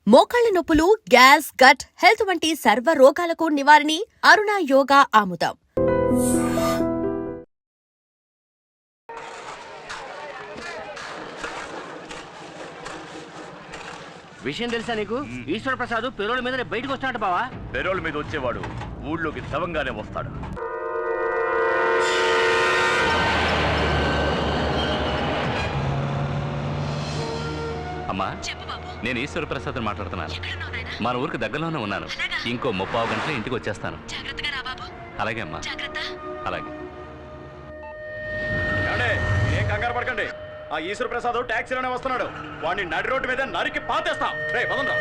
మోకాళ్ల నొప్పులు, gas, gut health వంటి సర్వ రోగాలకు నివారణి అరుణ యోగా ఆముదం. విషయం తెలుసా నీకు? ఈశ్వర ప్రసాద్ పెరోల్ మీద బయటకు వస్తాడు బావా. పెరోల్ మీద వచ్చేవాడు ఊళ్ళోకి శవంగానే వస్తాడు. అమ్మా, నేను ఈశ్వర ప్రసాద్ మాట్లాడుతున్నాను. మన ఊరికి దగ్గరలోనే ఉన్నాను. ఇంకో 30 గంటలు ఇంటికి వచ్చేస్తాను. అలాగే అమ్మా, అలాగే. ఏం కంగారు పడకండి. ఆ ఈశ్వర ప్రసాద్ ట్యాక్సీలోనే వస్తున్నాడు. వాడిని నడి రోడ్డు మీద నరికి పాతేస్తాం. రే పదండి.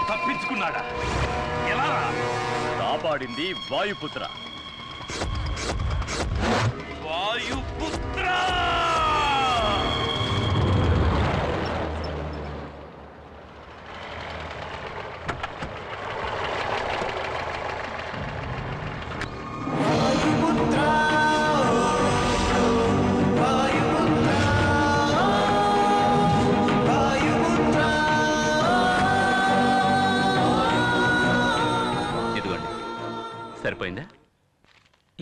తప్పించుకున్నాడా? ఎలా? కాపాడింది వాయుపుత్ర. వాయుపుత్ర! సరిపోయిందా?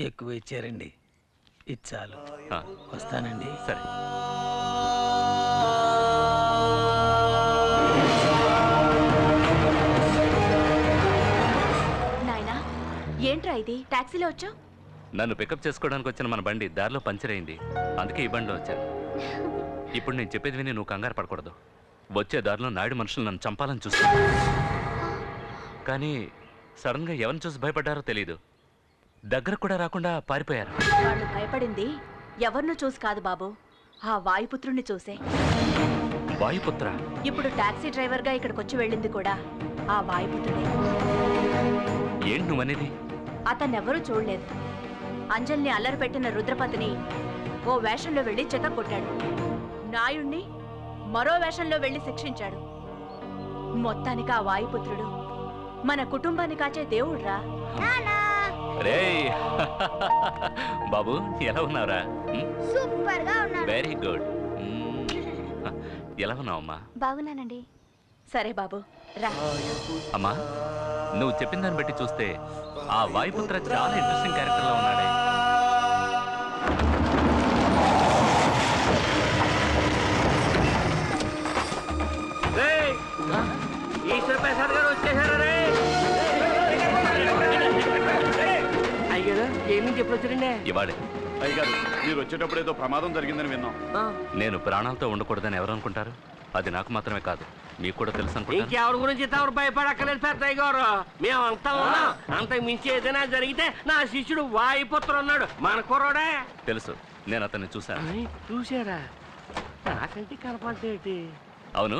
ఎక్కువ ఇచ్చారండి. ఇచ్చాలు. ఆ, వస్తానండి. సరే. నాయనా, ఏంట్రా ఇది? టాక్సీలో వచ్చావు? నన్ను పికప్ చేసుకోవడానికి వచ్చిన మన బండి దారిలో పంచర్ అయింది. అందుకే ఈ బండిలో వచ్చాను. ఇప్పుడు నేను చెప్పేది విని నువ్వు కంగారు పడకూడదు. వచ్చే దారిలో నాయుడు మనుషులు నన్ను చంపాలని చూస్తాను. కానీ సడన్గా ఎవరిని చూసి భయపడ్డారో తెలీదు. దగ్గర కూడా రాకుండా పారిపోయారు. వాళ్ళు భయపడింది ఎవరినో చూసి కాదు బాబు, ఆ వాయుపుత్రుణ్ణి చూసే. వాయుపుత్ర? ఇప్పుడు టాక్సీ డ్రైవర్గా ఇక్కడికి వచ్చి వెళ్ళింది కూడా ఆ వాయుపుత్రుడే. ఏంటి నువ్వనేది? అతన్నెవరూ చూడలేదు. అంజల్ని అల్లరి పెట్టిన రుద్రపతిని ఓ వేషంలో వెళ్ళి చెత్త కొట్టాడు. నాయుణ్ణి మరో వేషంలో వెళ్ళి శిక్షించాడు. మొత్తానికి ఆ వాయుపుత్రుడు మన కుటుంబాన్ని కాచే దేవుడ్రా. రే బాబు, ఎలా ఉన్నావురా? సూపర్ గా ఉన్నాను. Very good. ఎలా ఉన్నావమ్మా? బాగున్నానండి. సరే బాబు రా. అమ్మా, నువ్వు చెప్పిన దాన్ని బట్టి చూస్తే ఆ వాయుపుత్ర చాలా ఇంట్రెస్టింగ్ క్యారెక్టర్ లో ఉన్నాడే. ఈశ్వర ప్రసాద్ గారు వచ్చేసారు. అయ్యో, ఏమి ఎప్పుడు వచ్చారండి? ఇవాళే అయ్యగారు మీరు వచ్చేటప్పుడు ఏదో ప్రమాదం జరిగిందని విన్నాం. నేను ప్రాణాలతో ఉండకూడదని ఎవరు అనుకుంటారు? అది నాకు మాత్రమే కాదు, మీకు కూడా తెలుసు అనుకుంటా. ఇంకెవరి గురించి తమరు భయపడక్కలేదు పెద్దయ్య గారు. మేమంతా ఉన్నాం. అంతకు మించి ఏదైనా జరిగితే నా శిష్యుడు వాయుపుత్ర ఉన్నాడు, మన కుర్రోడే. తెలుసు, నేను అతన్ని చూశాను. చూసారా? నాకంటే కనపడేటి. అవును,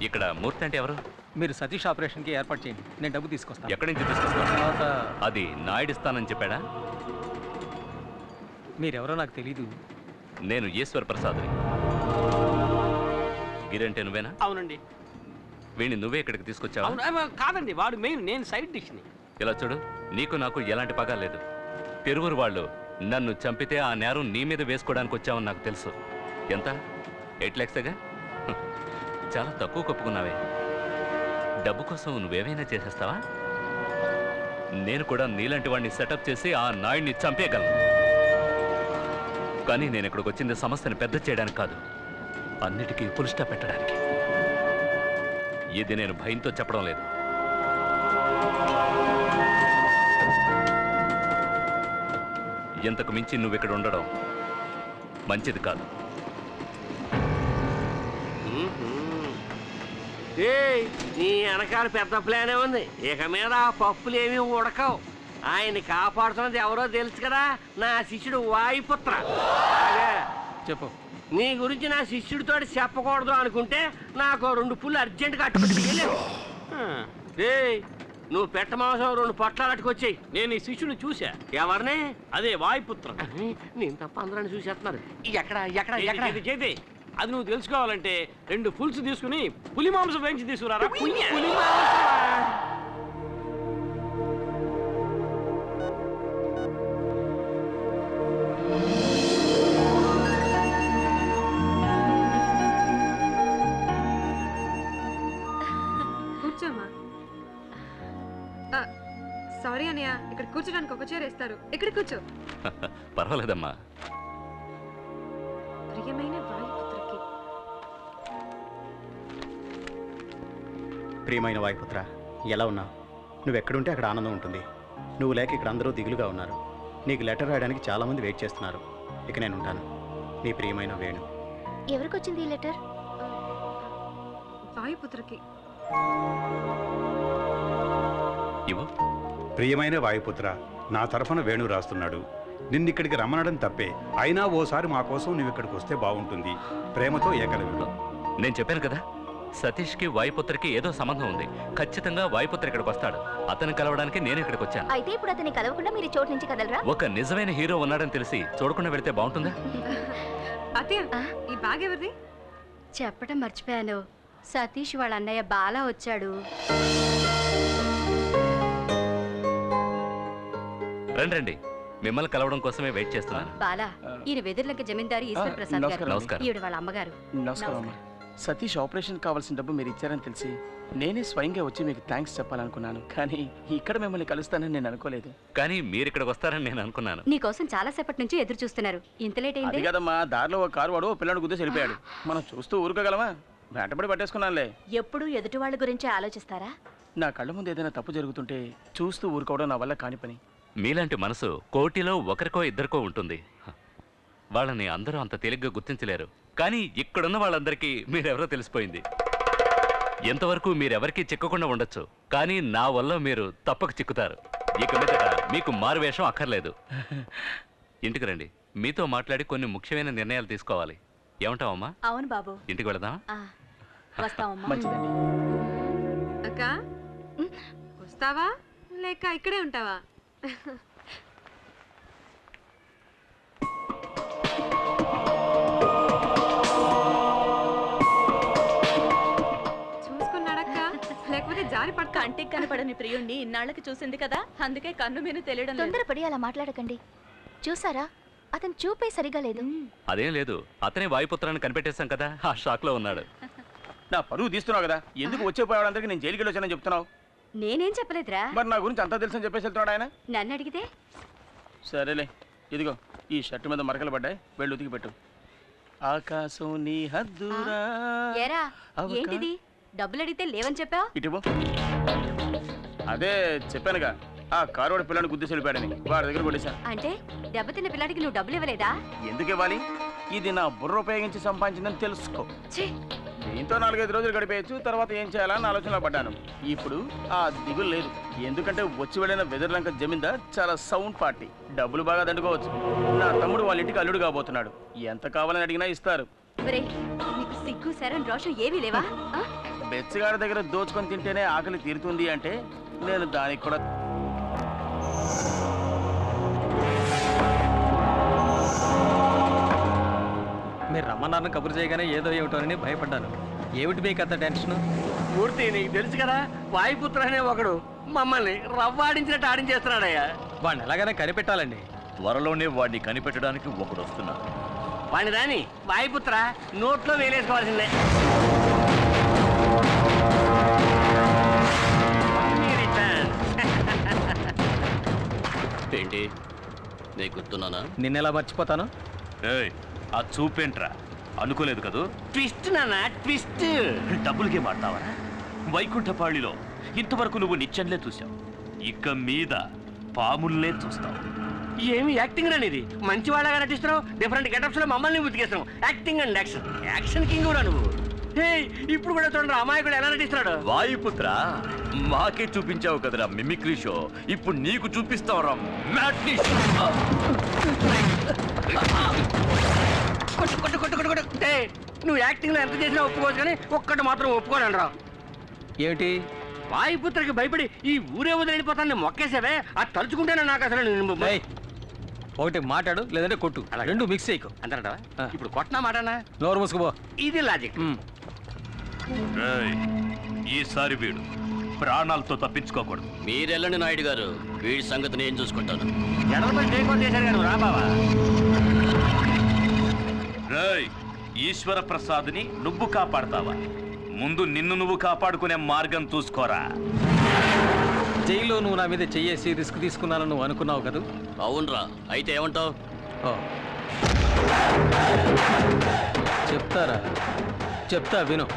ఇక్కడ మూర్తి అంటే ఎవరు? మీరు సతీష్ ఆపరేషన్కి ఏర్పాటు చేయండి, నేను డబ్బు తీసుకొస్తాను. ఎక్కడి నుంచి తీసుకొస్తాను? తర్వాత అది నాయుడిస్తానని చెప్పాడా? మీరెవరో నాకు తెలీదు. నేను ఈశ్వర్ ప్రసాద్ని. గిరంటే నువ్వేనా? అవునండి. వీడిని నువ్వే ఇక్కడికి తీసుకొచ్చావా? కాదండి, వాడు మెయిన్, నేను సైడ్ డిష్ని. ఇలా చూడు, నీకు నాకు ఎలాంటి పగ లేదు. తిరువురు వాళ్ళు నన్ను చంపితే ఆ నేరం నీ మీద వేసుకోవడానికి వచ్చావని నాకు తెలుసు. ఎంత? 8 లక్షగా? చాలా తక్కువ కప్పుకున్నావే. డబ్బు కోసం నువ్వేమైనా చేసేస్తావా? నేను కూడా నీలాంటి వాడిని సెటప్ చేసి ఆ నాయుడిని చంపేయగలను. కానీ నేను ఇక్కడికి వచ్చింది సమస్యను పెద్ద చేయడానికి కాదు, అన్నిటికీ ఫుల్ స్టాప్ పెట్టడానికి. ఇది నేను భయంతో చెప్పడం లేదు. ఇంతకు మించి నువ్వు ఇక్కడ ఉండడం మంచిది కాదు. ఏయ్, నీ వెనకాల పెద్ద ప్లానే ఉంది. ఇక మీద ఆ పప్పులు ఏమీ ఉడకవు. ఆయన్ని కాపాడుతున్నది ఎవరో తెలుసు కదా, నా శిష్యుడు వాయుపుత్ర. చెప్పు. నీ గురించి నా శిష్యుడితో చెప్పకూడదు అనుకుంటే నాకు 2 పుల్లు అర్జెంటుగా అట్టుకొచ్చి. ఏయ్, నువ్వు పెట్ట మాంసం 2 పొట్లాలు అట్టుకొచ్చాయి. నేను ఈ శిష్యుని చూసా. ఎవరిని? అదే వాయుపుత్రం. నేను తప్ప అందరాన్ని చూసేస్తున్నారు. ఎక్కడ ఎక్కడ ఎక్కడ? చేతి అది నువ్వు తెలుసుకోవాలంటే 2 ఫుల్స్ తీసుకుని పులి మాంసం వేయించి తీసుకురారా. పులి మాంసమా? కూర్చోమ్మా. సారీ అన్నయ్య, ఇక్కడ కూర్చోడానికి ఒక చైర్ వేస్తారు. ఇక్కడ కూర్చో. పర్వాలేదమ్మా. ప్రియమైన వాయుపుత్రకి. ప్రియమైన వాయుపుత్ర, ఎలా ఉన్నావు? నువ్వెక్కడుంటే అక్కడ ఆనందం ఉంటుంది. నువ్వు లేక ఇక్కడ అందరూ దిగులుగా ఉన్నారు. నీకు లెటర్ రాయడానికి చాలామంది వెయిట్ చేస్తున్నారు. ఇక నేను ఉంటాను. నీ ప్రియమైన వేణు. ఎవరికి వచ్చింది ఈ లెటర్? వాయుపుత్రకి. ఇవ్వు. ప్రియమైన వాయుపుత్ర, నా తరఫున వేణు రాస్తున్నాడు. నిన్నిక్కడికి రమ్మనడం తప్పే, అయినా ఓసారి మా కోసం నువ్వు ఇక్కడికి వస్తే బాగుంటుంది. ప్రేమతో ఏకలవ్యుడు. నేను చెప్పాను కదా, సతీష్కి వాయుపుత్రకి ఏదో సంబంధం ఉంది. ఖచ్చితంగా వాయుపుత్ర ఇక్కడికి వస్తాడు. అతను కలవడానికి నేను ఇక్కడికి వచ్చాను. అయితే ఇప్పుడు అతన్ని కలవకుండా మీరు చోటు నుంచి కదలరా? ఒక నిజమైన హీరో ఉన్నాడని తెలిసి చూడకుండా వెళితే బాగుంటుందా? అత్తయ్య, ఈ బ్యాగ్ ఎవరిది? చెప్పడం మర్చిపోయాను. సతీష్ వాళ్ళ అన్నయ్య బాలా వచ్చాడు. రండి, మిమ్మల్ని కలవడం కోసమే వెయిట్ చేస్తున్నాను. బాలా, ఈయన వెదుర్లంక జమీందారు ఈశ్వర్ ప్రసాద్ గారు. నమస్కారం. ఈవిడ వాళ్ళ అమ్మగారు. నమస్కారం అమ్మా. సతీష్ ఆపరేషన్ కావాల్సిన డబ్బు మీరు ఇచ్చారని తెలిసి నేనే స్వయంగా వచ్చి మీకు థ్యాంక్స్ చెప్పాలనుకున్నాను. కానీ ఇక్కడ మిమ్మల్ని కలుస్తానని నేను అనుకోలేదు. కానీ మీరు ఇక్కడికి వస్తారని నేను అనుకున్నాను. నీకోసం చాలా సేపటి నుంచి ఎదురు చూస్తున్నారు. ఇంత లేట్ అది అయింది. కదమ్మా, దారిలో ఒక కారు వాడు పిల్లడు గుద్దేసి వెళ్ళిపోయాడు. మనం చూస్తూ ఊరుకోగలమా? వెంటబడి పట్టేసుకున్నానులే. ఎప్పుడు ఎదుటి వాళ్ళ గురించి ఆలోచిస్తారా? నా కళ్ళ ముందు ఏదైనా తప్పు జరుగుతుంటే చూస్తూ ఊరుకోవడం నా వల్ల కాని పని. మీలాంటి మనసు కోటిలో ఒకరికో ఇద్దరికో ఉంటుంది. వాళ్ళని అందరూ అంత తేలిగ్గా గుర్తించలేరు. కానీ ఇక్కడున్న వాళ్ళందరికీ మీరెవరో తెలిసిపోయింది. ఎంతవరకు మీరెవరికీ చిక్కకుండా ఉండొచ్చు, కానీ నా వల్ల మీరు తప్పక చిక్కుతారు. ఇక మీదట మీకు మారువేషం అక్కర్లేదు. ఇంటికి రండి, మీతో మాట్లాడి కొన్ని ముఖ్యమైన నిర్ణయాలు తీసుకోవాలి. ఏమంటావమ్మా? అవును బాబు. ఇంటికి వెళదామా? వస్తామమ్మా. మంచిదండి. అక్క, వస్తావా లేక ఇక్కడే ఉంటావా? చూసుకున్నాడక్క, లేకపోతే జారి పడతా. కంటికి కనపడని ప్రియుణ్ణి ఇన్నాళ్ళకి చూసింది కదా, అందుకే కన్ను మీద తెలియడం లేదు. తొందరపడి అలా మాట్లాడకండి. చూసారా, అతను చూపే సరిగా లేదు. అదేం లేదు, అతనే వాయుపుత్రాన్ని కనిపెట్టేశాం కదా, ఆ షాక్ లో ఉన్నాడు. నా పరువు తీస్తున్నావు కదా, ఎందుకు వచ్చే పోయేవాళ్ళందరికీ నేను జైలుకి వచ్చానని చెప్తున్నావు? నేనేం చెప్పలేదురా. మరి నా గురించి అంతా తెలుసని చెప్పేసి వెళ్తున్నాడు ఆయన. నన్ను అడిగితే సరేలే, ఇదిగో ఈ షర్టు మీద మరకలు పడ్డాయి, వెళ్ళి ఉతికి పెట్టు. ఆకాశం నీ హద్దురా. ఏరా, ఏంటిది? డబ్బులు అడిగితే లేవని చెప్పావు. ఇటువో. అదే చెప్పానుగా, ఆ కారు వాడి పిల్లని గుద్దేసి వెళ్ళిపోయాడని వాడి దగ్గర కొట్టేశాను. అంటే దెబ్బతిన్న పిల్లాడికి నువ్వు డబ్బులు ఇవ్వలేదా? ఎందుకు ఇవ్వాలి? ఇది నా బుర్ర ఉపయోగించి సంపాదించిందని తెలుసుకో. దీంతో 4-5 రోజులు గడిపేయచ్చు. తర్వాత ఏం చేయాలని ఆలోచనలో పడ్డాను. ఇప్పుడు ఆ దిగులు లేదు. ఎందుకంటే వచ్చి వెళ్ళిన వెదర్లంక జమీందార్ చాలా సౌండ్ పార్టీ. డబ్బులు బాగా దండుకోవచ్చు. నా తమ్ముడు వాళ్ళ ఇంటికి అల్లుడు కాబోతున్నాడు. ఎంత కావాలని అడిగినా ఇస్తారు. నీకు సిగ్గు శరం రోషం ఏమీ లేవా? బెచ్చగాడి దగ్గర దోచుకొని తింటేనే ఆకలి తీరుతుంది అంటే నేను దానికి కూడా మీరు రమ్మన్నారని కబురు చేయగానే ఏదో ఏమిటోనని భయపడ్డాను. ఏమిటి మీకు అంత టెన్షన్? మూర్తి నీకు తెలుసు కదా, వాయుపుత్ర అనే ఒకడు మమ్మల్ని రవ్వాడించినట్టు ఆడించేస్తున్నాడయ్యా. వాడిని ఎలాగైనా కనిపెట్టాలండి. త్వరలోనే వాడిని కనిపెట్టడానికి ఒకడు వస్తున్నాడు. వాడిని రాని వాయుపుత్ర నోట్లో వేలేసుకోవాల్సిందే. ఏంటి నీకు గుర్తున్నానా? నిన్నెలా మర్చిపోతాను? ఆ చూపేంట్రా, అనుకోలేదు కదూ. ట్విస్ట్ నాన్న ట్విస్ట్. డబ్బులకే మాట్లావరా? వైకుంఠపాళిలో ఇంతవరకు నువ్వు నిత్యంలే చూసావు, ఇక మీద పాముల్లే చూస్తావు. ఏమి యాక్టింగ్ రాని ఇది? మంచి వాళ్ళగా నటిస్తున్నావు. డిఫరెంట్ గెటప్స్ లో మమ్మల్ని ఉతికేస్తున్నావు. Acting and action. Action king కూడా నువ్వు. ఇప్పుడు కూడా చూడండి అమాయకుడు ఎలా నటిస్తున్నాడు. వాయుపుత్ర, మాకే చూపించావు కదరా మిమిక్రీ షో, ఇప్పుడు నీకు చూపిస్తావురా మ్యాట్నీ షో. నువ్వు యాక్టింగ్ లో ఎంత చేసినా ఒప్పుకోవచ్చు, కానీ ఒక్కటి మాత్రం ఒప్పుకోను రా. ఏమిటి? వాయుపుత్రకి భయపడి ఈ ఊరే వదిలిపోతాను మొక్కేసావే, అది తలుచుకుంటేనే నాకు అసలు. ఒకటి మాట్లాడు, లేదంటే కొట్టు. రెండు మిక్స్ చేయకు. అంటారా? ఇప్పుడు కొట్టనా మాటనా? నోరు మూసుకుపో. ఇది లాజిక్. ఈసారి వీడు ప్రాణాలతో తప్పించుకోకూడదు. మీరెళ్ళండి నాయుడు గారు, వీడి సంగతి నేను చూసుకుంటాను. ఎడలపై టేకోన్ చేశారు గారు రా బావా. ఈశ్వర ప్రసాద్ని నువ్వు కాపాడతావా? ముందు నిన్ను నువ్వు కాపాడుకునే మార్గం చూసుకోరా. జైల్లో నువ్వు నా మీద చెయ్యేసి రిస్క్ తీసుకున్నాను నువ్వు అనుకున్నావు కదా? అవునరా, అయితే ఏమంటావు? చెప్తారా? చెప్తా విను.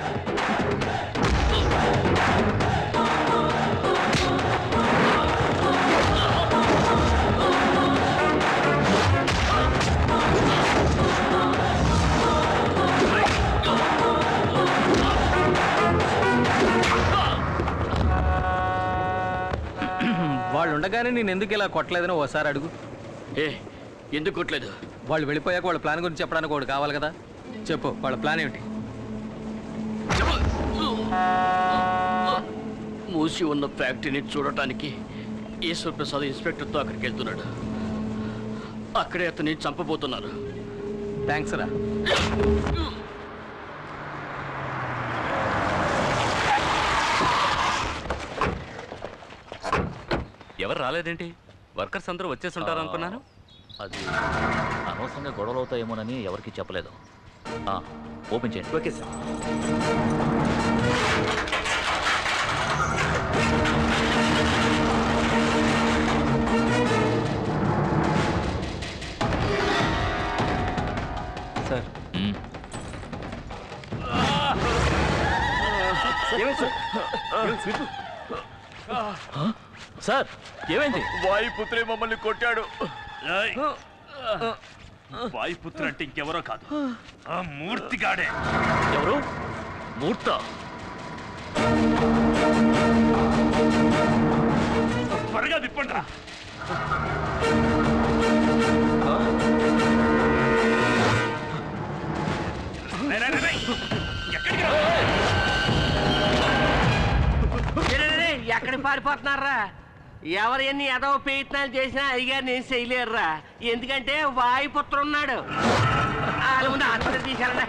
వాళ్ళు ఉండగానే నేను ఎందుకు ఇలా కొట్టలేదని ఓసారి అడుగు. ఎందుకు కొట్టలేదు? వాళ్ళు వెళ్ళిపోయాక వాళ్ళ ప్లాన్ గురించి చెప్పడానికి ఒకటి కావాలి కదా. చెప్పు, వాళ్ళ ప్లాన్ ఏమిటి? మూసి ఉన్న ఫ్యాక్టరీని చూడటానికి ఈశ్వర ప్రసాద్ ఇన్స్పెక్టర్తో అక్కడికి వెళ్తున్నాడు. అక్కడే అతన్ని చంపబోతున్నారు. థ్యాంక్స్ రా. ఎవరు రాలేదేంటి? వర్కర్స్ అందరూ వచ్చేసి ఉంటారు అనుకున్నాను. అది అనవసరంగా గొడవలు అవుతాయేమోనని ఎవరికి చెప్పలేదు. ఓపెన్ చేయండి. Okay sir. సార్ సార్ ఏమైంది? వాయుపుత్రే మమ్మల్ని కొట్టాడు. వాయుపుత్ర అంటే ఇంకెవరో కాదు, ఆ మూర్తిగాడే. ఎవరు? మూర్త? త్వరగా విప్పండి రా. ఎక్కడికి పారిపోతున్నారా? ఎవరు ఎన్ని ఎదవ ప్రయత్నాలు చేసినా అయ్యగారు నేను చేయలేరురా. ఎందుకంటే వాయుపుత్ర ఉన్నాడు. వాళ్ళ ముందు ఆత్మహత్య తీశారండి.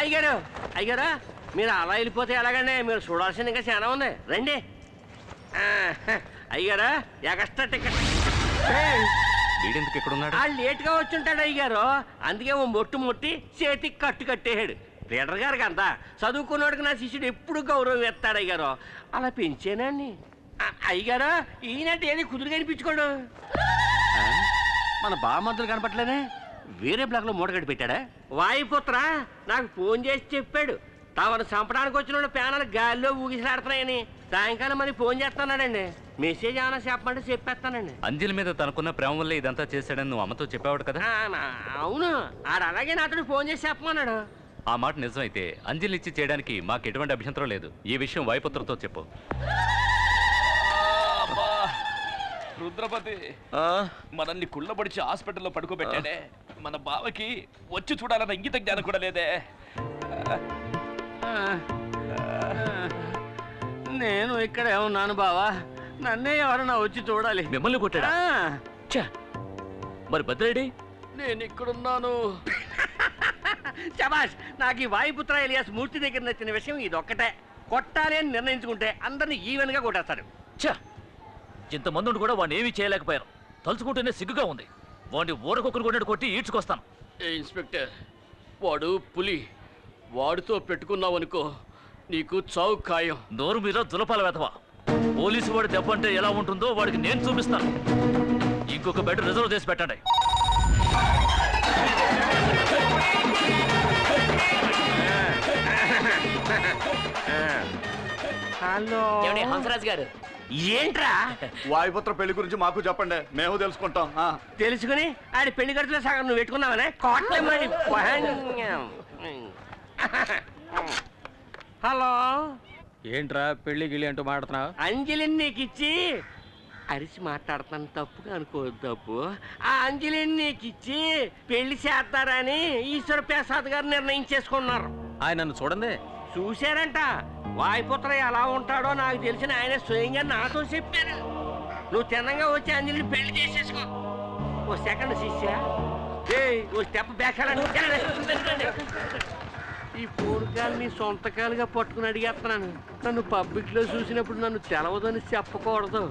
అయ్యగారు అయ్యగారు, మీరు అలా వెళ్ళిపోతే ఎలాగండి? మీరు చూడాల్సింది ఇంకా చాలా ఉంది. రండి అయ్యగారు. Extra ticket. వీడెందుకు ఇక్కడ ఉన్నాడు? వాళ్ళు లేట్గా వచ్చి ఉంటాడు అయ్యగారు. అందుకే ఓ మొట్టు ముట్టి చేతికి కట్టు కట్టేయాడు. లీడర్ గారికి అంతా చదువుకున్నోడికి నా శిష్యుడు ఎప్పుడు గౌరవం ఎత్తాడు అయ్యారు. అలా పెంచేనండి అయ్యగారు. ఈయనంటే ఏది కుదురు కనిపించుకోడు. మన బామంతులు కనపట్లేదే. వేరే బ్లాక్లో మూటగడ్డి పెట్టాడా? వాయుపుత్ర నాకు ఫోన్ చేసి చెప్పాడు, తమను చంపడానికి వచ్చిన ప్యానాలు గాలిలో ఊగిసలాడుతున్నాయని. సాయంకాలం మరి ఫోన్ చేస్తున్నాడండి. మెసేజ్ ఏమైనా చెప్పమంటే చెప్పేస్తానండి. అంజలి మీద తనకున్న ప్రేమ వల్ల ఇదంతా చేశాడని నువ్వు అమ్మతో చెప్పావు కదా. అవును, ఆడు అలాగే నాతో ఫోన్ చేసి చెప్పమన్నాడు. ఆ మాట నిజమైతే అంజలి ఇచ్చి చేయడానికి మాకు ఎటువంటి అభ్యంతరం లేదు. ఈ విషయం వాయుపుత్రతో చెప్పు. రుద్రపతి మనల్ని కుళ్ళబడిచి హాస్పిటల్లో పడుకోబెట్టాడే. మన బావకి వచ్చి చూడాలన్న ఇంగిత జ్ఞానం కూడా లేదే. నేను ఇక్కడే ఉన్నాను బావా, నన్నే ఎవరన్నా వచ్చి చూడాలి. మిమ్మల్ని కొట్టాడా? మరి భద్రేడి? నేను ఇక్కడున్నాను. శబాష్, నాకు ఈ వాయుపుత్ర ఎలియాస్ మూర్తి దగ్గర నచ్చిన విషయం ఇదొక్కటే. కొట్టాలి అని నిర్ణయించుకుంటే అందరినీ ఈవెన్ గా కొట్టేస్తాడు. ఇంతమంది ఉండి కూడా వాడిని ఏమీ చేయలేకపోయారు. తలుచుకుంటేనే సిగ్గుగా ఉంది. వాడిని ఊరకొక్కరు కొట్టినట్టు కొట్టి ఈడ్చుకొస్తాను. ఇన్స్పెక్టర్, వాడు పులి. వాడితో పెట్టుకున్నావనుకో నీకు చావు ఖాయం. నోరు మీద దులపాల వెతవా. పోలీసు వాడి దెబ్బ అంటే ఎలా ఉంటుందో వాడికి నేను చూపిస్తాను. ఇంకొక బెడ్ రిజర్వ్ చేసి పెట్టండి. హలో హంసరాజ్ గారు. ఏంట్రా? వాయుపుత్ర పెళ్లి గురించి మాకు చెప్పండి, మేము తెలుసుకుంటాం. తెలుసుకుని ఆడి పెళ్లి ఖర్చులో సగం నువ్వు పెట్టుకున్నావనే కోట్ల మరి. హలో, ఏంట్రా పెళ్లి గిళ్ళి అంటూ మాట్లాడుతున్నావు? అంజలిని నీకు ఇచ్చి అరిసి మాట్లాడుతాను, తప్పుగా అనుకోవద్దు. తప్పు. ఆ అంజలిని నీకు ఇచ్చి పెళ్లి చేస్తారని ఈశ్వర ప్రసాద్ గారు నిర్ణయించేసుకున్నారు. ఆయన నన్ను చూడండి. చూశారంట. వాయుపుత్ర ఎలా ఉంటాడో నాకు తెలిసిన ఆయన స్వయంగా నాతో చెప్పారు. నువ్వు తిన్నంగా వచ్చి అంజలిని పెళ్లి చేసేసుకో. ఓ సెకండ్ శిష్య, ఓ స్టెప్ బ్యాక్. ఈ పూర్గాల్ని సొంతకాలుగా పట్టుకుని అడిగేస్తున్నాను. నన్ను పబ్లిక్ లో చూసినప్పుడు నన్ను తెలవదని చెప్పకూడదు.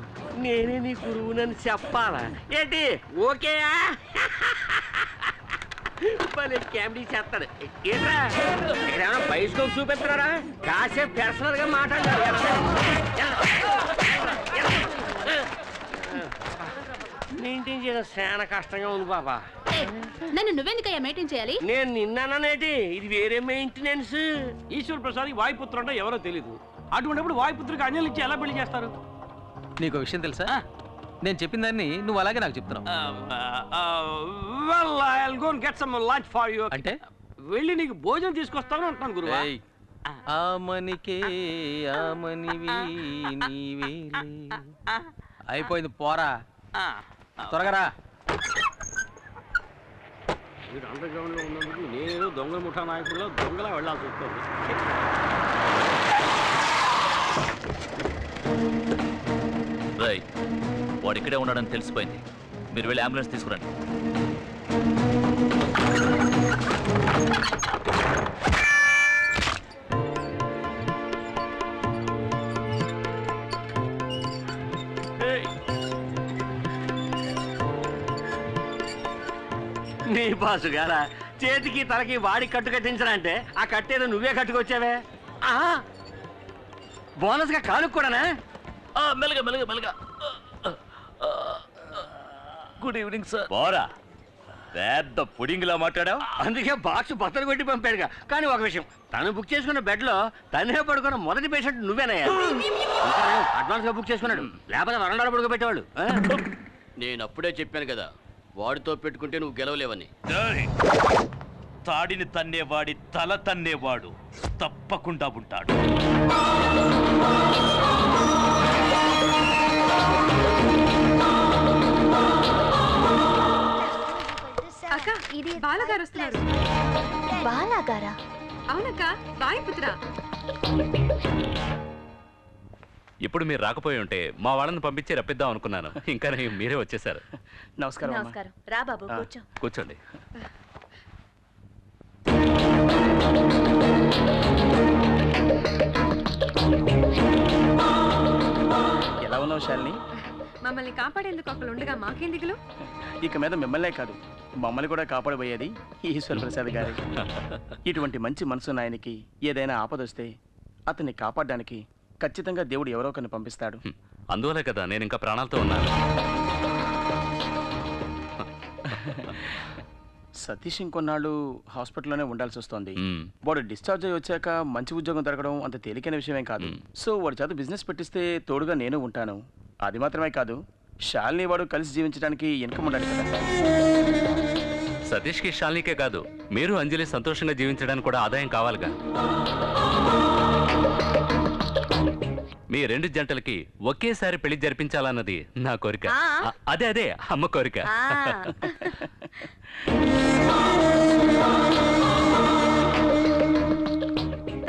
నేనే నీ గురువునని చెప్పాలా ఏంటి? ఓకేయా? కామెడీ చేస్తాడు. ఏంట్రా ఇక్కడ ఏమైనా బైస్కోప్ చూపిస్తున్నారా? కాసేపు పర్సనల్ గా మాట్లాడారు. మెయింటైన్ చేయడం చాలా కష్టంగా ఉంది బాబా. నన్ను నువ్వెందుకయ్యా మెయింటైన్ చేయాలి? నేను నిన్నానేటి, ఇది వేరే మెయింటెనెన్స్. ఈశ్వర ప్రసాద్ వాయుపుత్రుడు అంటే ఎవరో తెలీదు. అటువంటిప్పుడు వాయుపుత్రుడికి అంజలి ఇచ్చి ఎలా పెళ్లి చేస్తారు? నీకు విషయం తెలుసా? నేను చెప్పిన దాన్ని నువ్వు అలాగే నాకు చెప్తున్నావు. అంటే వెళ్ళి నీకు భోజనం తీసుకొస్తాను అంటున్నాను గురువు. ఆమనికే ఆమనివి నీవేలే. అయిపోయింది, పోరా త్వరగా రా. మీరు అండర్ గ్రౌండ్ లో ఉన్నందుకు నేను దొంగల ముఠా నాయకుల్లో దొంగలా వెళ్ళాల్సి వస్తుంది. వాడు ఇక్కడే ఉన్నాడని తెలిసిపోయింది. మీరు వెళ్ళి అంబులెన్స్ తీసుకురండి. నీ బాసు గారా చేతికి తలకి వాడి కట్టు కట్టించరంటే ఆ కట్టేదో నువ్వే కట్టుకొచ్చావే. బోనస్ గా కానుక కూడానా? మెల్లగా మెల్లగా మెల్లగా. Good evening sir. పోరా, పెద్ద పుడింగిలా మాట్లాడావు. అందుకే బాక్స్ బత్తలు కొట్టి పంపాడుగా. కానీ ఒక విషయం, తను బుక్ చేసుకున్న బెడ్ లో తనే పడుకున్న మొదటి పేషెంట్ నువ్వేనయ్యా. అడ్వాన్స్ గా బుక్ చేసుకున్నాడు, లేకపోతే వరండాలో పడుకోబెట్టేవాడు. నేను అప్పుడే చెప్పాను కదా, వాడితో పెట్టుకుంటే నువ్వు గెలవలేవని. తాడిని తన్నేవాడి తల తన్నేవాడు తప్పకుండా ఉంటాడు. అక్క, బాలగారు వస్తున్నారు. బాలాగారా? అవునక్క, వాయుపుత్ర. ఇప్పుడు మీరు రాకపోయి ఉంటే మా వాళ్ళని పంపించి రప్పిద్దాం అనుకున్నాను. ఇంకా మీరే వచ్చేసారు. నమస్కారం. నమస్కారం. రా బాబు, కూర్చో. కూర్చోండి. ఎలా ఉన్నావు శాలిని? మమ్మల్ని కాపాడేందుకు ఒకళ్ళు ఉండగా మాకేం దిగులు? ఇక మీద మిమ్మల్నే కాదు, మమ్మల్ని కూడా కాపాడబోయేది ఈశ్వర ప్రసాద్ గారి. ఇటువంటి మంచి మనసున్న ఆయనకి ఏదైనా ఆపదొస్తే అతన్ని కాపాడడానికి ఖచ్చితంగా దేవుడు ఎవరో ఒకరిని పంపిస్తాడు. అందువలే కదా నేను ఇంకా ప్రాణాలతో ఉన్నాను. సతీష్ ఇంకొన్నాళ్ళు హాస్పిటల్లోనే ఉండాల్సి వస్తుంది. వాడు డిశ్చార్జ్ అయ్యి వచ్చాక మంచి ఉద్యోగం దొరకడం అంత తేలికైన విషయమేం కాదు. సో వాడి చేత బిజినెస్ పెట్టిస్తే తోడుగా నేను ఉంటాను. అది మాత్రమే కాదు, శాలిని వాడు కలిసి జీవించడానికి ఇన్కమ్ ఉండాలి కదా. సతీష్కి శాలినికే కాదు, మీరు అంజలి సంతోషంగా జీవించడానికి కూడా ఆదాయం కావాలిగా. మీ రెండు జంటలకి ఒకేసారి పెళ్లి జరిపించాలన్నది నా కోరిక. అదే అమ్మ కోరిక.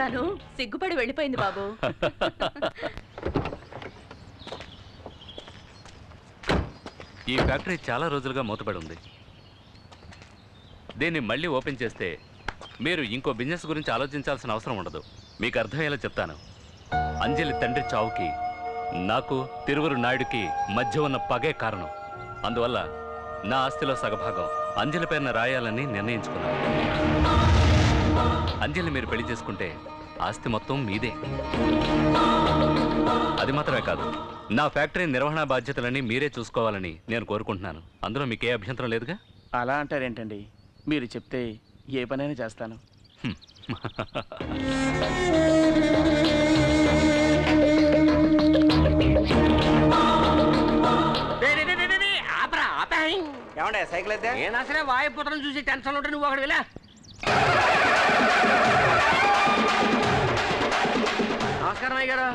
తను సిగ్గుపడి వెళ్ళిపోయింది బాబు. ఈ ఫ్యాక్టరీ చాలా రోజులుగా మూతపడి ఉంది. దీన్ని మళ్ళీ ఓపెన్ చేస్తే మీరు ఇంకో బిజినెస్ గురించి ఆలోచించాల్సిన అవసరం ఉండదు. మీకు అర్థమయ్యేలా చెప్తాను. అంజలి తండ్రి చావుకి నాకు తిరువురు నాయుడుకి మధ్య ఉన్న పగే కారణం. అందువల్ల నా ఆస్తిలో సగభాగం అంజలి పేరున రాయాలని నిర్ణయించుకున్నాను. అంజలి మీరు పెళ్లి చేసుకుంటే ఆస్తి మొత్తం మీదే. అది మాత్రమే కాదు, నా ఫ్యాక్టరీ నిర్వహణ బాధ్యతలని మీరే చూసుకోవాలని నేను కోరుకుంటున్నాను. అందులో మీకే అభ్యంతరం లేదుగా? అలా అంటారేంటండి? మీరు చెప్తే ఏ పనైనా చేస్తాను. ఏమండే సైకిల్ అయితే నేను అసలే వాయుపుత్రం చూసి టెన్షన్ ఉంటే నువ్వు ఒకటి వెళ్ళా. నమస్కారం అయ్య గారు.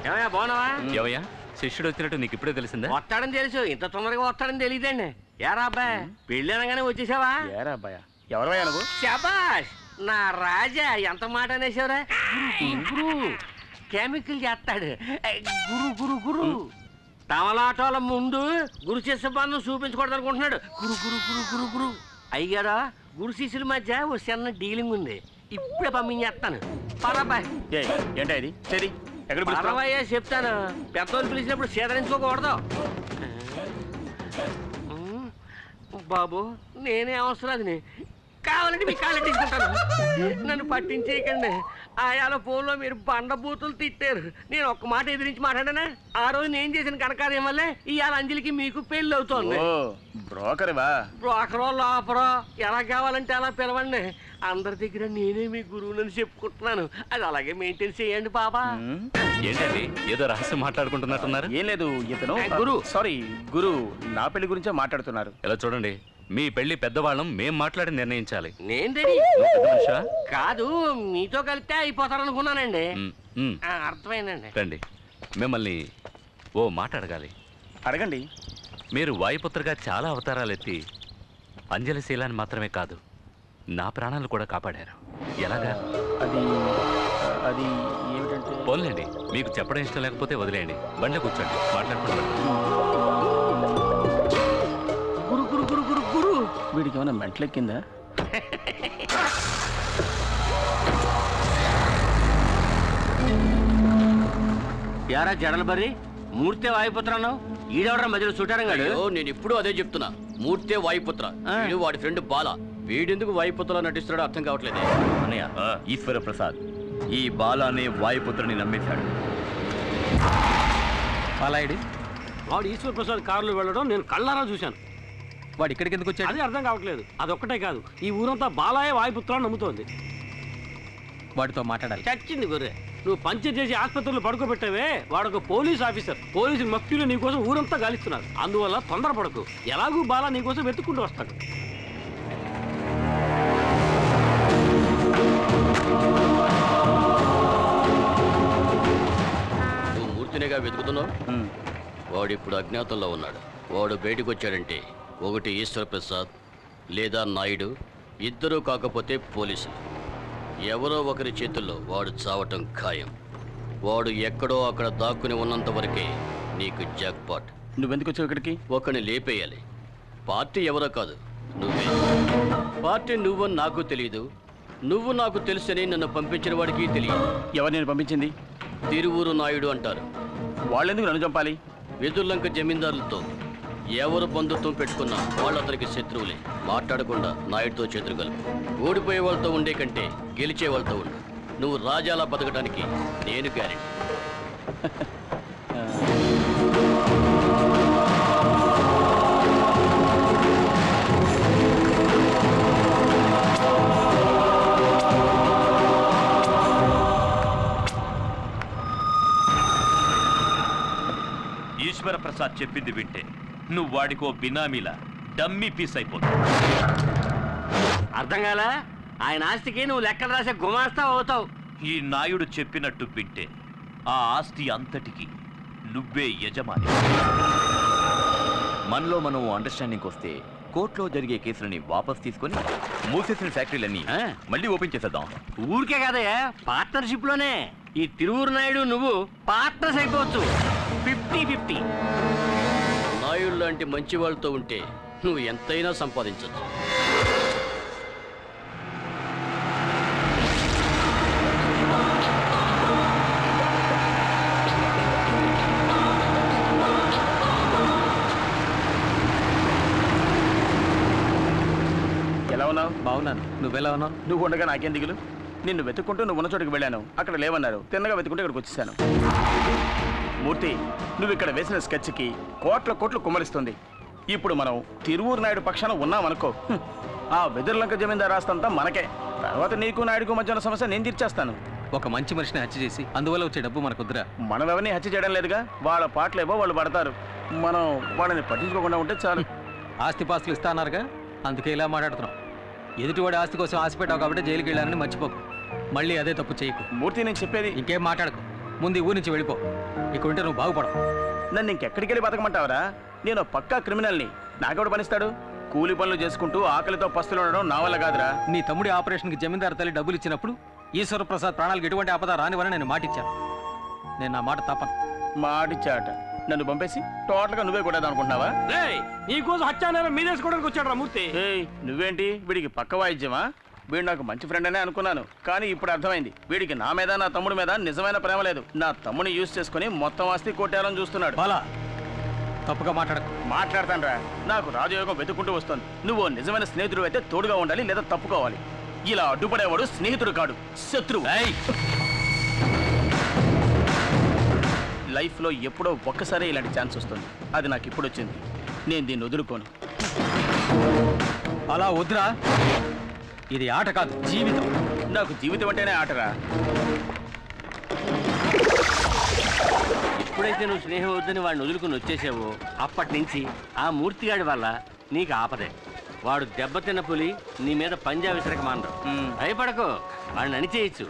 ఏమయ్యా బాగున్నావా? ఏమయ్యా శిష్యుడు వచ్చినట్టు నీకు ఇప్పుడే తెలిసిందా? వస్తాడని తెలుసు, ఇంత తొందరగా వస్తాడని తెలియదండి. ఏరా అబ్బాయి పెళ్ళి అనగానే వచ్చేసావా? ఏరా అబ్బాయా, ఎవరయ్యా నువ్వు? శబాష్ నా రాజా, ఎంత మాట అనేసావురా. గురు కెమికల్ చేస్తాడు. గురు గురు గురు తమలాటోల ముందు గురు శిష్య బంధం చూపించకూడదు అనుకుంటున్నాడు. గురు గురు గురు గురు గురు అయ్యారా, గురు శిష్యుల మధ్య ఓ చిన్న డీలింగ్ ఉంది. ఇప్పుడే పంపించేస్తాను. పరబాయ్ ఏంటా ఇది? సరే పరవయ్యా చెప్తాను. పెద్దోళ్ళు పిలిచినప్పుడు సేదరించుకోకూడదు. బాబు నేనే అవసరాన్ని కావాలంటే మీ కాళ్ళ తీసుకుంటాను. నన్ను పట్టించేయకండి. ఆయాల ఫోన్లో మీరు బండబూతులు తిట్టారు. నేను ఒక్క మాట ఎదిరించి మాట్లాడానా? ఆ రోజు నేను చేసిన కనకార్యం వల్లే ఇవాళ అంజలికి మీకు పెళ్ళి అవుతోంది. బ్రోకర్వా? బ్రోకరో లోపరో ఎలా కావాలంటే అలా పిలవండి. అందరి దగ్గర నేనే మీ గురువునని చెప్పుకుంటున్నాను. అది అలాగే మెయింటైన్ చేయండి బాబా. ఏంటండి ఏదో రహస్యం మాట్లాడుకుంటున్నట్టున్నారు? ఏం లేదు, ఇతను గురు నా పెళ్లి గురించే మాట్లాడుతున్నారు. ఇలా చూడండి, మీ పెళ్లి పెద్దవాళ్ళం మేం మాట్లాడి నిర్ణయించాలి. నేను రెడీ. కాదు మీతో కలిపితే అయిపోతారనుకున్నానండి. అర్థమైందండి. రండి, మిమ్మల్ని ఓ మాట అడగాలి. అడగండి. మీరు వాయుపుత్రగా చాలా అవతారాలు ఎత్తి అంజలి శీలాన్ని మాత్రమే కాదు నా ప్రాణాలు కూడా కాపాడారు. ఎలాగా? అది ఏమిటంటే, పోన్లేండి, మీకు చెప్పడం ఇష్టం లేకపోతే వదిలేయండి. బండి కూర్చోండి, మాట్లాడుకుంటూ. గురు గురు గురు గురు గురు వీడికి ఏమైనా మెంటలెక్కిందా? యారా జడల బర్రి మూర్తే వాయుపుత్రను ఈడవడం మధ్యలో చుట్టారంగాడు. నేను ఇప్పుడు అదే చెప్తున్నా. మూర్తే వాయుపుత్ర, వీడు వాడి ఫ్రెండ్ బాల. వీడెందుకు వాయుపుత్రలో నటిస్తున్నాడో అర్థం కావట్లేదే. అన్నయ్య, ఈశ్వర ప్రసాద్ ఈ బాల అనే వాయుపుత్రని నమ్మేశాడు. బాలాయుడు వాడు ఈశ్వర ప్రసాద్ కారులో వెళ్ళడం నేను కళ్ళారా చూశాను. వాడు ఇక్కడికి ఎందుకు వచ్చాడు? అది అర్థం కావట్లేదు. అదొక్కటే కాదు, ఈ ఊరంతా బాలాయే వాయుపుత్రాన్ని నమ్ముతోంది. వాడితో మాట్లాడాలి. చచ్చింది గొర్రె. నువ్వు పంచర్ చేసి ఆసుపత్రిలో పడుకోబెట్టావే, వాడొక పోలీస్ ఆఫీసర్. పోలీసు మఫ్టీలో నీకోసం ఊరంతా గాలిస్తున్నారు. అందువల్ల తొందరపడకు. ఎలాగూ బాలా నీకోసం వెతుక్కుంటూ వస్తాడు. నువ్వు మూర్తినిగా వెతుకుతున్నావు. వాడు ఇప్పుడు అజ్ఞాతంలో ఉన్నాడు. వాడు బయటకు వచ్చాడంటే ఒకటి ఈశ్వర ప్రసాద్ లేదా నాయుడు, ఇద్దరూ కాకపోతే పోలీసులు. ఎవరో ఒకరి చేతుల్లో వాడు చావటం ఖాయం. వాడు ఎక్కడో అక్కడ దాక్కుని ఉన్నంత వరకే నీకు జాక్పాట్. నువ్వెందుకు వచ్చావు ఇక్కడికి? ఒకరిని లేపేయాలి. పార్టీ ఎవరో కాదు, నువ్వే. పార్టీ నువ్వని నాకు తెలియదు, నువ్వు నాకు తెలుసని నన్ను పంపించిన వాడికి తెలియదు. ఎవరు నేను పంపించింది? తిరువూరు నాయుడు అంటారు. వాళ్ళెందుకు నన్ను చంపాలి? వెదుర్లంక జమీందారులతో ఎవరు బంధుత్వం పెట్టుకున్నా వాళ్ళు అతనికి శత్రువులే. మాట్లాడకుండా నాయుడుతో చేతులు కలుపు. ఓడిపోయే వాళ్ళతో ఉండే కంటే గెలిచే వాళ్ళతో ఉండు. నువ్వు రాజాలా బతకడానికి నేను గ్యారెంటీ. ప్రసాద్ చెప్పింది వింటే నువ్వు వాడికో బినామీలా డమ్మీ పీస్ అయిపోతావు. అర్థం కాలా? ఆయన ఆస్తికి నువ్వు లెక్కలు రాసే గుమాస్తా అవుతావు. ఈ నాయుడు చెప్పినట్టు వింటే ఆ ఆస్తి అంతటికి నువ్వే యజమాని. మనలో మనం అండర్స్టాండింగ్ వస్తే కోర్టులో జరిగే కేసులని వాపస్ తీసుకొని మూసేసిన ఫ్యాక్టరీలన్నీ మళ్ళీ ఓపెన్ చేసేద్దాం. ఊరికే కాదయ్యా, పార్ట్నర్షిప్ లోనే. ఈ తిరువురు నాయుడు నువ్వు పార్ట్నర్స్ అయిపోవచ్చు. 50-50. నాయుడు లాంటి మంచి వాళ్ళతో ఉంటే నువ్వు ఎంతైనా సంపాదించచ్చు. ఎలా ఉన్నావు? బాగున్నాను. నువ్వెలా ఉన్నావు? నువ్వు ఉండగా నాకేం దిగులు? నిన్ను వెతుక్కుంటూ నువ్వు ఉన్న చోటుకి వెళ్ళాను. అక్కడ లేవన్నారు. తిన్నగా వెతుకుంటూ ఇక్కడికి వచ్చేసాను. మూర్తి, నువ్వు ఇక్కడ వేసిన స్కెచ్కి కోట్లు కుమ్మరిస్తుంది. ఇప్పుడు మనం తిరువూరు నాయుడు పక్షాన ఉన్నామనుకో, ఆ వెదురులంక జమీందారు రాస్తంతా మనకే. తర్వాత నీకు నాయుడుకు మధ్య ఉన్న సమస్య నేను తీర్చేస్తాను. ఒక మంచి మనిషిని హత్య చేసి అందువల్ల వచ్చే డబ్బు మనకుద్దురా. మనం ఎవరిని హత్య చేయడం లేదుగా. వాళ్ళ పాటలేవో వాళ్ళు పడతారు. మనం వాళ్ళని పట్టించుకోకుండా ఉంటే చాలు. ఆస్తిపాస్తులు ఇస్తా అన్నారుగా, అందుకే ఇలా మాట్లాడుతున్నాం. ఎదుటివాడి ఆస్తి కోసం ఆశపెట్టావు కాబట్టి జైలుకి వెళ్ళాలని మర్చిపోకు. మళ్ళీ అదే తప్పు చేయకు. మూర్తి, నేను చెప్పేది ఇంకేం మాట్లాడకు. ముందు ఈ ఊరి నుంచి వెళ్ళిపో. ఇక్కడుంటే నువ్వు బాగుపడవు. నన్ను ఇంకెక్కడికి వెళ్ళి బతకమంటావరా? నేను పక్కా క్రిమినల్ని. నాకెవడు పనిస్తాడు? కూలి పనులు చేసుకుంటూ ఆకలితో పస్తులు ఉండడం నా వల్ల కాదురా. నీ తమ్ముడి ఆపరేషన్కి జమీందారు తల్లి డబ్బులు ఇచ్చినప్పుడు ఈశ్వర ప్రసాద్ ప్రాణాలకు ఎటువంటి ఆపద రానివని నేను మాటిచ్చాను. నేను నా మాట తప్పను. మాటిచ్చాట. నన్ను పంపేసి టోటల్గా నువ్వే కొట్టేది అనుకుంటున్నావా? నీకోసం హత్యానేరం మీదేసుకోవడానికి వచ్చాడు రా మూర్తి. నువ్వేంటి వీడికి పక్క వాయిద్యమా? వీడు నాకు మంచి ఫ్రెండ్ అనే అనుకున్నాను, కానీ ఇప్పుడు అర్థమైంది వీడికి నా మీద నా తమ్ముడి మీద నిజమైన ప్రేమ లేదు. నా తమ్ముని యూజ్ చేసుకుని మొత్తం ఆస్తి కొట్టేయాలని చూస్తున్నాడు. తప్పుగా మాట్లాడతాను రా. నాకు రాజయోగం వెతుక్కుంటూ వస్తుంది. నువ్వు నిజమైన స్నేహితుడు అయితే తోడుగా ఉండాలి, లేదా తప్పుకోవాలి. ఇలా అడ్డుపడేవాడు స్నేహితుడు కాడు, శత్రువు. లైఫ్లో ఎప్పుడో ఒక్కసారి ఇలాంటి ఛాన్స్ వస్తుంది. అది నాకు ఇప్పుడు వచ్చింది. నేను దీన్ని వదులుకోను. అలా వద్దురా. ఇది ఆట కాదు, జీవితం. నాకు జీవితం అంటేనే ఆటరా. ఎప్పుడైతే నువ్వు స్నేహం వద్దని వాడిని వదులుకుని వచ్చేసావో అప్పటి నుంచి ఆ మూర్తిగాడి వల్ల నీకు ఆపదే. వాడు దెబ్బతిన్న పులి నీ మీద పంజా విసరక మానరు. భయపడకు, వాడిని అణిచేయచ్చు.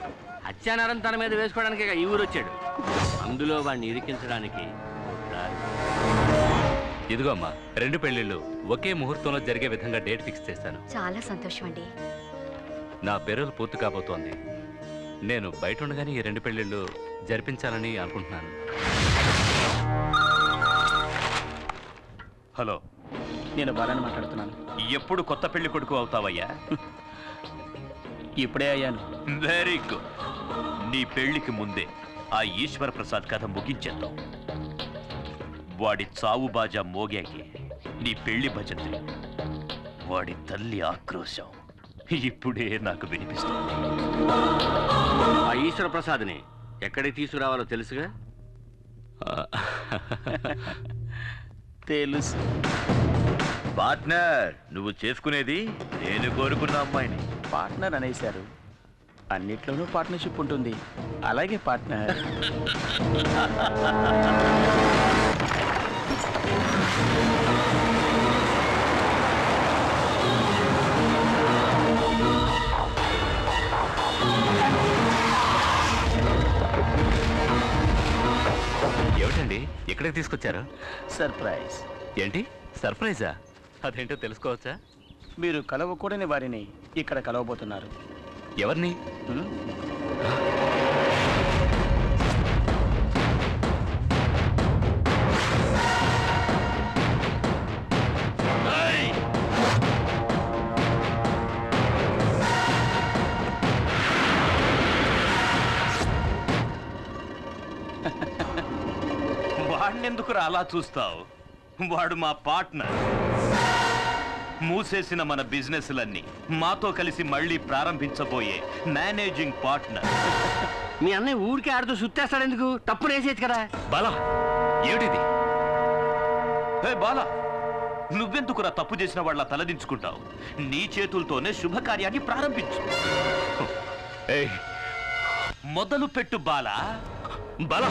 హత్యానారం తన మీద వేసుకోవడానికి ఈ ఊరు వచ్చాడు. అందులో వాడిని ఇరికించడానికి ఇదిగో అమ్మా, 2 పెళ్లిళ్ళు ఒకే ముహూర్తంలో జరిగే విధంగా డేట్ ఫిక్స్ చేశాను. చాలా సంతోషం అండి. నా పెరోల్ పూర్తి కాబోతోంది. నేను బయట ఉండగానే ఈ 2 పెళ్లిళ్ళు జరిపించాలని అనుకుంటున్నాను. హలో, నేను బాలని మాట్లాడుతున్నాను. ఎప్పుడు కొత్త పెళ్లి కొడుకు అవుతావయ్యా? ఇప్పుడే అయ్యాను. Very good. నీ పెళ్లికి ముందే ఆ ఈశ్వర ప్రసాద్ కథ ముగించేద్దాం. వాడి చావు బాజా మోగాకి నీ పెళ్లి భజంతులు, వాడి తల్లి ఆక్రోశం ఇప్పుడే నాకు వినిపిస్తుంది. ఆ ఈశ్వర ప్రసాద్ని ఎక్కడికి తీసుకురావాలో తెలుసుగా? తెలుసు. పార్ట్నర్, నువ్వు చేసుకునేది నేను కోరుకున్న అమ్మాయిని. పార్ట్నర్ అనేశారు, అన్నిట్లోనూ పార్ట్నర్షిప్ ఉంటుంది. అలాగే పార్ట్నర్. ఏమిటండి ఎక్కడికి తీసుకొచ్చారు? సర్ప్రైజ్. ఏంటి సర్ప్రైజా? అదేంటో తెలుసుకోవచ్చా? మీరు కలవకూడని వారిని ఇక్కడ కలవబోతున్నారు. ఎవరిని? వాడినెందుకురా అలా చూస్తావు? వాడు మా పార్ట్నర్. మూసేసిన మన బిజినెస్లన్నీ మాతో కలిసి మళ్ళీ ప్రారంభించబోయే మేనేజింగ్ పార్ట్నర్. మీ అన్నయ్య ఊరికే ఆడుతూ సుత్తేస్తాడు ఎందుకు? తప్పు వేసేది కదా. బాలా, ఏమిటిది? బాలా, నువ్వెందుకురా తప్పు చేసిన వాళ్ళ తలదించుకుంటావు? నీ చేతులతోనే శుభకార్యాన్ని ప్రారంభించు. మొదలు పెట్టు బాలా. బాలా,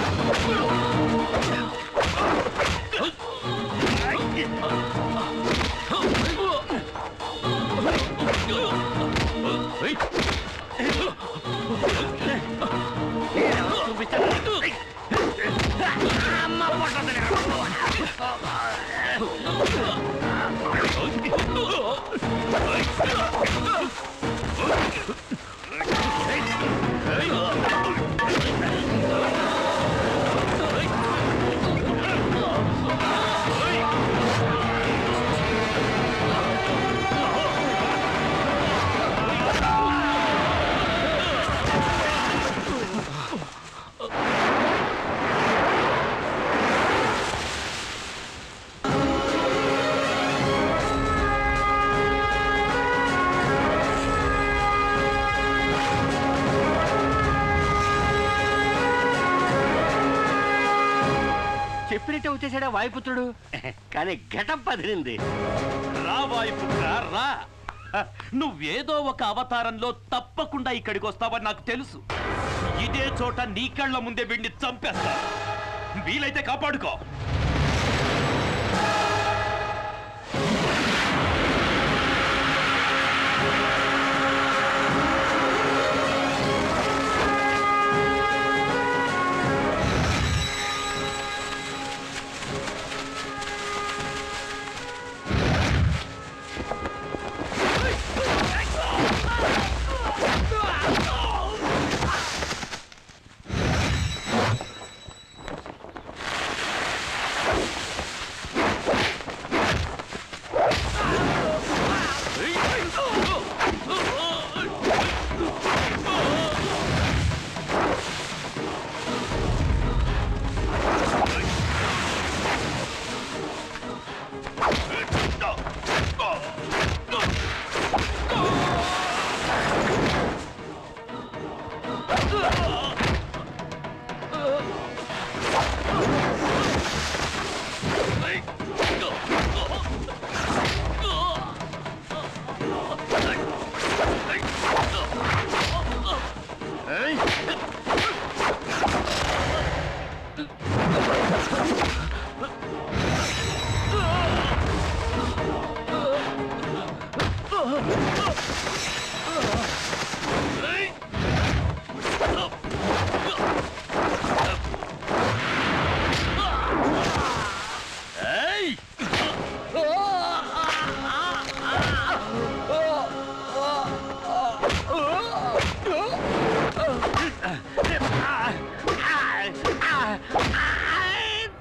చెప్పినట్టు వచ్చేసాడా వాయుపుత్రుడు, కానీ ఘటం పదిలింది. రా వాయుపుత్ర రా. నువ్వేదో ఒక అవతారంలో తప్పకుండా ఇక్కడికి వస్తావని నాకు తెలుసు. ఇదే చోట నీ కళ్ళ ముందే వీడిని చంపేస్తా. వీలైతే కాపాడుకో.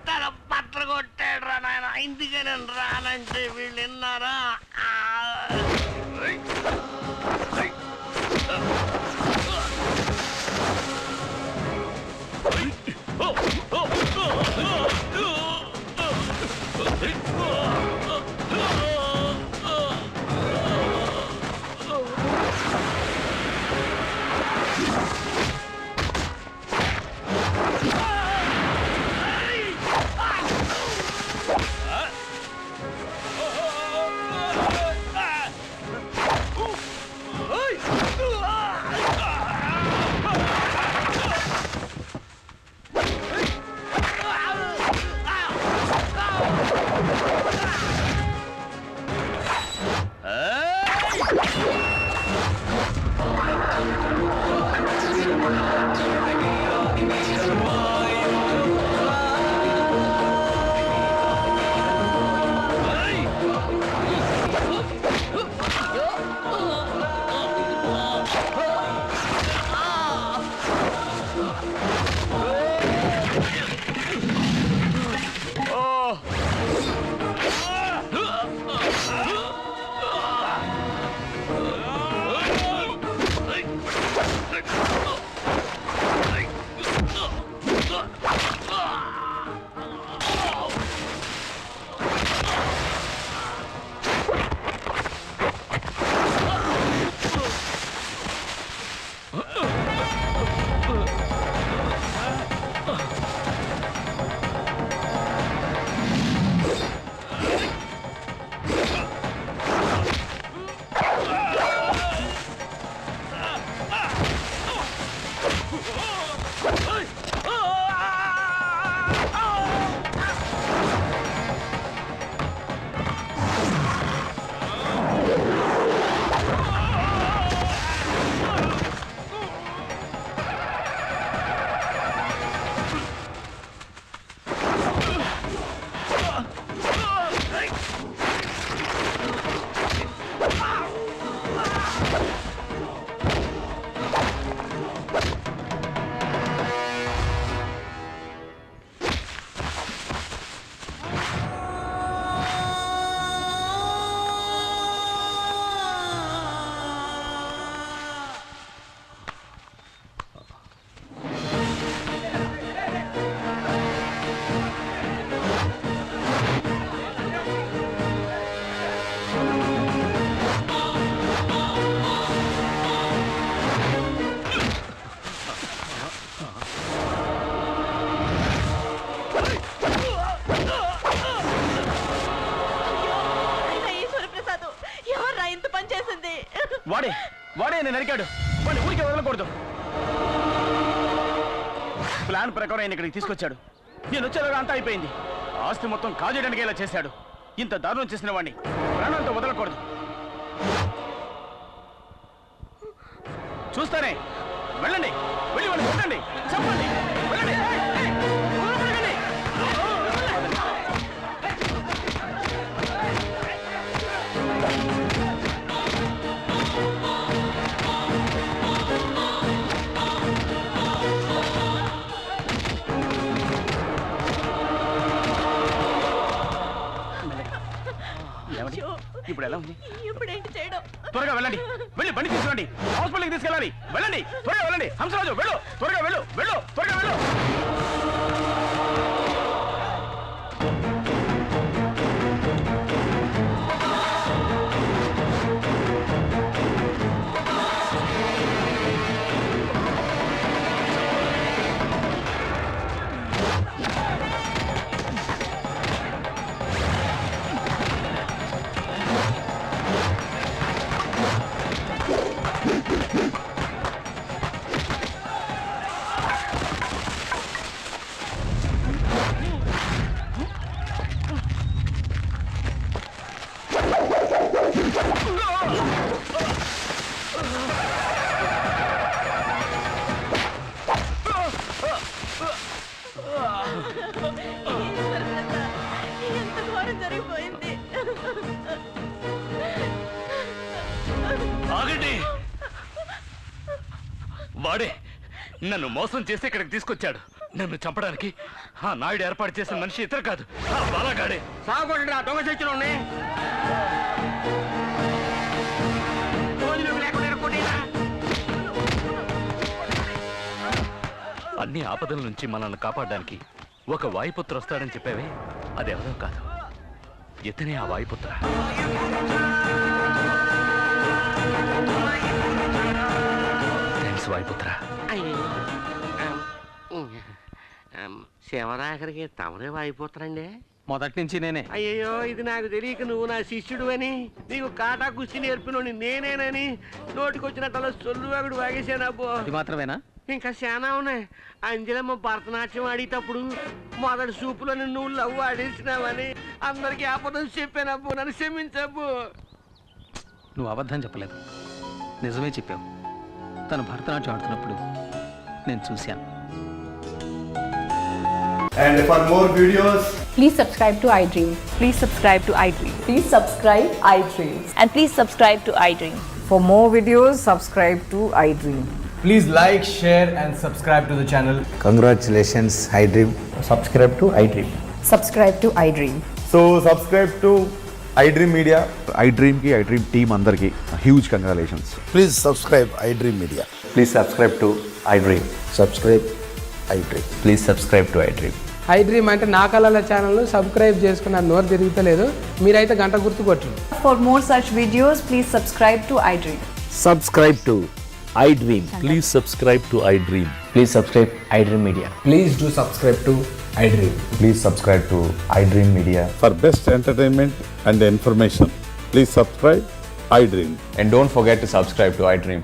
తల పట్ల కొట్టాడు రా నాయన. ఇందుకే నేను రానంటే వీళ్ళు విన్నారా? వాడిని ఊరికే వదలకూడదు. ప్లాన్ ప్రకారం ఆయన ఇక్కడికి తీసుకొచ్చాడు. నేను వచ్చేలాగా అంతా అయిపోయింది. ఆస్తి మొత్తం కాజేయడానికి ఇలా చేశాడు. ఇంత దారుణం చేసిన వాడిని ప్రాణాలతో వదలకూడదు. చూస్తానే, వెళ్ళండి, వెళ్ళి వాడిని కొట్టండి, చెప్పండి, వెళ్ళండి. ఇప్పుడు ఎలా ఉంది? ఇప్పుడేంటి చేయడం? త్వరగా వెళ్ళండి, వెళ్ళి బండి తీసుకురండి, హాస్పిటల్కి తీసుకెళ్ళాలి. వెళ్ళండి, త్వరగా వెళ్ళండి. హంసరాజు వెళ్ళు, త్వరగా వెళ్ళు, వెళ్ళు, త్వరగా వెళ్ళు. ఎంత ఘోరం జరిగిపోయింది. ఆగండి! వాడే నన్ను మోసం చేసి ఇక్కడికి తీసుకొచ్చాడు. నన్ను చంపడానికి ఆ నాయుడు ఏర్పాటు చేసిన మనిషి ఇతరు కాదు, ఆ బాలగాడే. సాగొండ్రా దొంగ చచ్చిన అన్ని ఆపదల నుంచి మనల్ని కాపాడడానికి ఒక వాయుపుత్ర వస్తాడని చెప్పావే, అదెవరో కాదు, ఇతనే ఆ వాయుపుత్ర. థ్యాంక్స్ వాయుపుత్ర. శివరాఖరికి తమరే వాయిపోతారండి. మొదటి నుంచి నేనే. అయ్యో, ఇది నాకు తెలియక నువ్వు నా శిష్యుడు అని, నీకు కాటా కుస్తీ నేర్పినోని నేనేనని నోటికొచ్చినట్టు సొల్లు వాగుడు వాగేశానబ్బో. ఇది మాత్రమేనా? ఇంకా చాలా ఉన్నాయి. అంజలమ్మ భరతనాట్యం ఆడేటప్పుడు మొదటి సూపులో నువ్వు లవ్ ఆడేసినావని అందరికి ఆపదం చెప్పానబ్బు, నన్ను క్షమించబ్బు. నువ్వు అబద్ధం చెప్పలేదు, నిజమే చెప్పావు. తను భరతనాట్యం ఆడుతున్నప్పుడు నేను చూశాను. And for more videos, please subscribe to iDream. Please subscribe to iDream. Please subscribe iDream. And please subscribe to iDream. For more videos, subscribe to iDream. please like, share and subscribe to the channel. Congratulations, iDream. Subscribe to iDream. Subscribe to iDream. So subscribe to iDream Media. iDream ki iDream team andarki huge congratulations. Please subscribe iDream Media. Please subscribe to iDream. Subscribe iDream. Please subscribe to iDream. iDream అంటే నా కళల channel subscribe చేసుకున్న నోరు తిరుగుతలేదు, మీరైతే గంట గుర్తు కొట్టండి. For more such videos, please subscribe to iDream. Subscribe to iDream. Please subscribe to iDream. Please subscribe iDream Media. Please do subscribe to iDream. Please subscribe to iDream Media. For best entertainment and information, please subscribe iDream. And don't forget to subscribe to iDream.